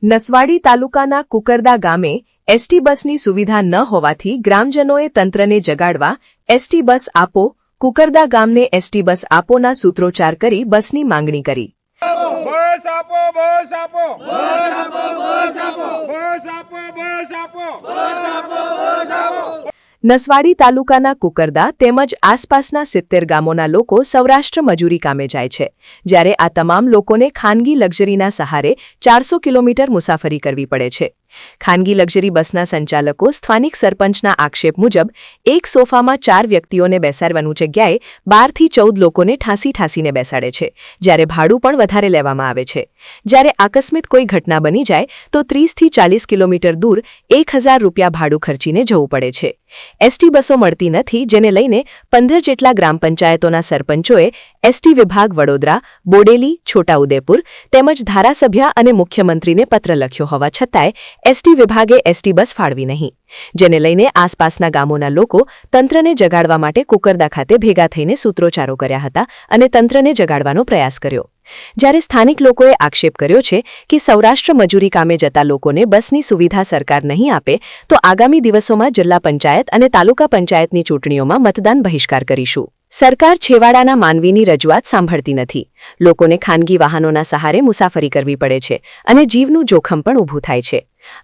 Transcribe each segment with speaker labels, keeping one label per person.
Speaker 1: નસવાડી તાલુકાના કુકરદા ગામે એસટી બસની સુવિધા ન હોવાથી ગ્રામજનોએ તંત્રને જગાડવા એસટી બસ આપો, કુકરદા ગામને એસટી બસ આપોના સૂત્રોચ્ચાર કરી બસની માંગણી કરી.
Speaker 2: બસ આપો, બસ આપો, બસ આપો, બસ આપો, બસ આપો, બસ આપો, બસ આપો, બસ આપો.
Speaker 1: નસવાડી તાલુકાના કુકરદા તેમજ આસપાસના 70 ગામોના લોકો સૌરાષ્ટ્ર મજૂરી કામે જાય છે, જ્યારે આ તમામ લોકોને ખાનગી લક્ઝરીના સહારે 400 કિલોમીટર મુસાફરી કરવી પડે છે. ખાનગી લક્ઝરી બસના સંચાલકો સ્થાનિક સરપંચના આક્ષેપ મુજબ એક સોફામાં 4 વ્યક્તિઓને બેસાડવાનું જગ્યાએ 12 થી 14 લોકોને ઠાંસીને બેસાડે છે, જ્યારે ભાડું પણ વધારે લેવામાં આવે છે. જ્યારે આકસ્મિક કોઈ ઘટના બની જાય તો 30 થી 40 કિલોમીટર દૂર 1000 રૂપિયા ભાડું ખર્ચીને જવું પડે છે. એસટી બસો મળતી નથી, જેને લઈને 15 જેટલા ગ્રામ પંચાયતોના સરપંચોએ એસટી વિભાગ વડોદરા, બોડેલી, છોટાઉદેપુર તેમજ ધારાસભ્ય અને મુખ્યમંત્રીને પત્ર લખ્યો હોવા છતાંય એસટી વિભાગે એસટી બસ ફાળવી નહીં, જેને લઈને આસપાસના ગામોના લોકો તંત્રને જગાડવા માટે કુકરદા ખાતે ભેગા થઈને સૂત્રોચ્ચારો કર્યા હતા અને તંત્રને જગાડવાનો પ્રયાસ કર્યો. જ્યારે સ્થાનિક લોકોએ આક્ષેપ કર્યો છે કે સૌરાષ્ટ્ર મજૂરી કામે જતા લોકોને બસની સુવિધા સરકાર નહીં આપે તો આગામી દિવસોમાં જિલ્લા પંચાયત અને તાલુકા પંચાયતની ચૂંટણીઓમાં મતદાન બહિષ્કાર કરીશું. સરકાર છેવાડાના માનવીની રજૂઆત સાંભળતી નથી. લોકોને ખાનગી વાહનોના સહારે મુસાફરી કરવી પડે છે અને જીવનું જોખમ પણ ઊભું થાય છે.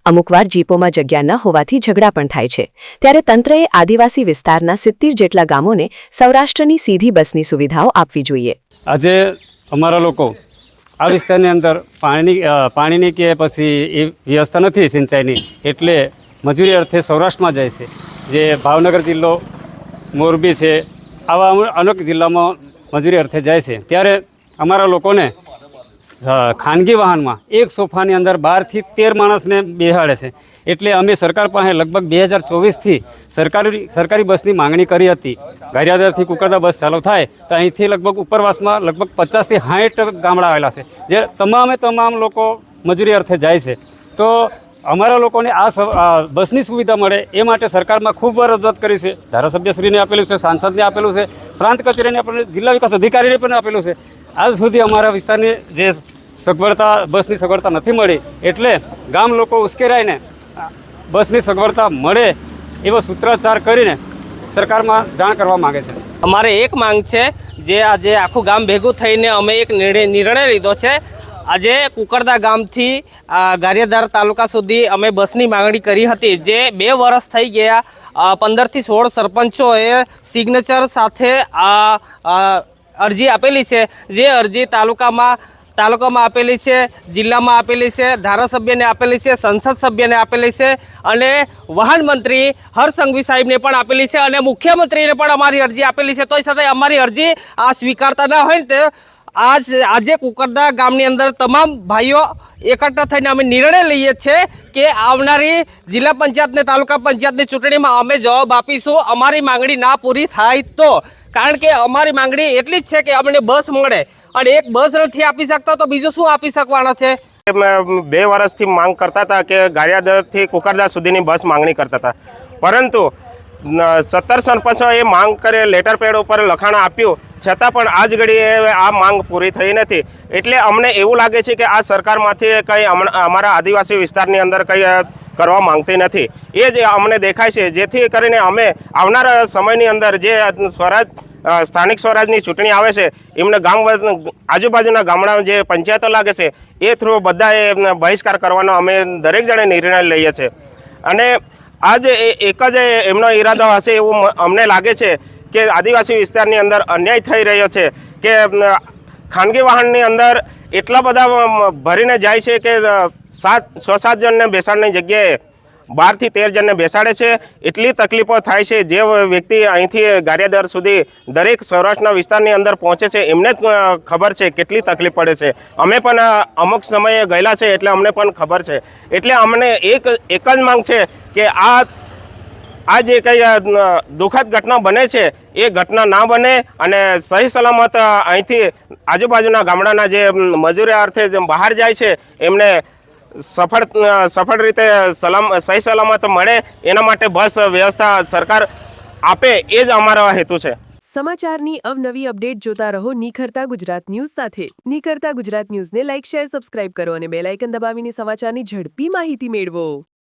Speaker 1: અમુકવાર જીપોમાં જગ્યા ન હોવાથી ઝઘડા પણ થાય છે. ત્યારે તંત્રએ આદિવાસી વિસ્તારના 70 જેટલા ગામોને સૌરાષ્ટ્રની સીધી બસની સુવિધાઓ આપવી જોઈએ.
Speaker 3: આજે અમારા લોકો આ વિસ્તારની અંદર પાણીની કે પછી એ વ્યવસ્થા નથી સિંચાઈની, એટલે મજૂરી અર્થે સૌરાષ્ટ્રમાં જાય છે. જે ભાવનગર જિલ્લો, મોરબી છે, આવા અનેક જિલ્લામાં મજૂરી અર્થે જાય છે. ત્યારે અમારા લોકોને ખાનગી વાહનમાં એક સોફાની અંદર 12 થી 13 માણસને બેસાડે છે. એટલે અમે સરકાર પાસે લગભગ 2024થી સરકારી બસની માંગણી કરી હતી. ગારિયાદરથી કુકરદા બસ ચાલુ થાય તો અહીંથી લગભગ ઉપરવાસમાં લગભગ 50 થી 60 ગામડા આવેલા છે, જે તમામ લોકો મજૂરી અર્થે જાય છે. તો અમારા લોકોને આ બસની સુવિધા મળે એ માટે સરકારમાં ખૂબ વાર રજૂઆત કરી છે. ધારાસભ્યશ્રીને આપેલું છે, સાંસદને આપેલું છે, પ્રાંત કચેરીને આપેલું, જિલ્લા વિકાસ અધિકારીને પણ આપેલું છે. આજ સુધી અમારા વિસ્તારની જે સગવડતા, બસની સગવડતા નથી મળી, એટલે ગામ લોકો ઉશ્કેરાઈને બસની સગવડતા મળે એવો સૂત્રોચ્ચાર કરીને સરકારમાં જાણ કરવા માગે છે.
Speaker 4: અમારે એક માંગ છે, જે આજે આખું ગામ ભેગું થઈને અમે એક નિર્ણય લીધો છે. આજે કુકરદા ગામથી ગારિયાધાર તાલુકા સુધી અમે બસની માંગણી કરી હતી, જે 2 વર્ષ થઈ ગયા. 15 થી 16 સરપંચોએ સિગ્નેચર સાથે અરજી આપેલી છે. જે અરજી તાલુકામાં આપેલી છે, જિલ્લામાં આપેલી છે, ધારાસભ્યને આપેલી છે, સંસદ સભ્યને આપેલી છે અને વાહન મંત્રી હર્ષ સંઘવી સાહેબને પણ આપેલી છે અને મુખ્યમંત્રીને પણ અમારી અરજી આપેલી છે. તો એ સાથે અમારી અરજી સ્વીકારતા ન હોય ને તો આજે કુકરદા ગામની અંદર તમામ ભાઈઓ એકઠા થઈને અમે નિર્ણય લઈએ છીએ કે આવનારી જિલ્લા પંચાયત ને તાલુકા પંચાયતની ચૂંટણીમાં અમે જવાબ આપીશું અમારી માંગણી ના પૂરી થાય તો. કારણ કે અમારી માંગણી એટલી જ છે કે અમને બસ મળે, અને એક બસ નથી આપી શકતા તો બીજું શું આપી શકવાના છે.
Speaker 2: 2 વર્ષથી માંગ કરતા હતા કે ગારિયાદરથી કુકરદા સુધીની બસ માંગણી કરતા હતા, પરંતુ 17 સરપંચોએ માંગ કરે, લેટર પેડ ઉપર લખાણ આપ્યું, છતાં પણ આજ ઘડીએ આ માંગ પૂરી થઈ નથી. એટલે અમને એવું લાગે છે કે આ સરકારમાંથી કંઈ અમારા આદિવાસી વિસ્તારની અંદર કંઈ કરવા માંગતી નથી. એ જ અમને દેખાય છે, જેથી કરીને અમે આવનારા સમયની અંદર જે સ્થાનિક સ્વરાજની ચૂંટણી આવે છે, એમને આજુબાજુના ગામડામાં જે પંચાયતો લાગે છે એ થ્રુ બધાએ બહિષ્કાર કરવાનો અમે દરેક જણે નિર્ણય લઈએ છીએ. અને આજ એક જ એમનો ઈરાદો હશે એવું અમને લાગે છે કે આદિવાસી વિસ્તારની અંદર અન્યાય થઈ રહ્યો છે કે ખાનગી વાહનની અંદર એટલા બધા ભરીને જાય છે કે 6-7 જણને બેસાડની જગ્યાએ 12 થી 13 જણને બેસાડે છે. એટલી તકલીફો થાય છે. જે વ્યક્તિ અહીંથી ગારિયાધાર સુધી દરેક સૌરાષ્ટ્રના વિસ્તારની અંદર પહોંચે છે એમને જ ખબર છે કેટલી તકલીફ પડે છે. અમે પણ અમુક સમયે ગયેલા છે, એટલે અમને પણ ખબર છે. એટલે અમને એક જ માંગ છે કે આ જે કંઈ દુઃખદ ઘટના બને છે એ ઘટના ના બને અને સહી સલામત અહીંથી આજુબાજુના ગામડાના જે મજૂરી અર્થે જે બહાર જાય છે એમને સફળ રીતે સહી સલામત મળે, એના માટે બસ વ્યવસ્થા સરકાર આપે, એ જ અમારો હેતુ છે.
Speaker 5: સમાચારની અવનવી અપડેટ જોતા રહો નિખરતા ગુજરાત ન્યૂઝ સાથે. નિખરતા ગુજરાત ન્યૂઝને લાઇક, શેર, સબસ્ક્રાઇબ કરો અને બેલ આઇકન દબાવીને સમાચારની ઝડપી માહિતી મેળવો.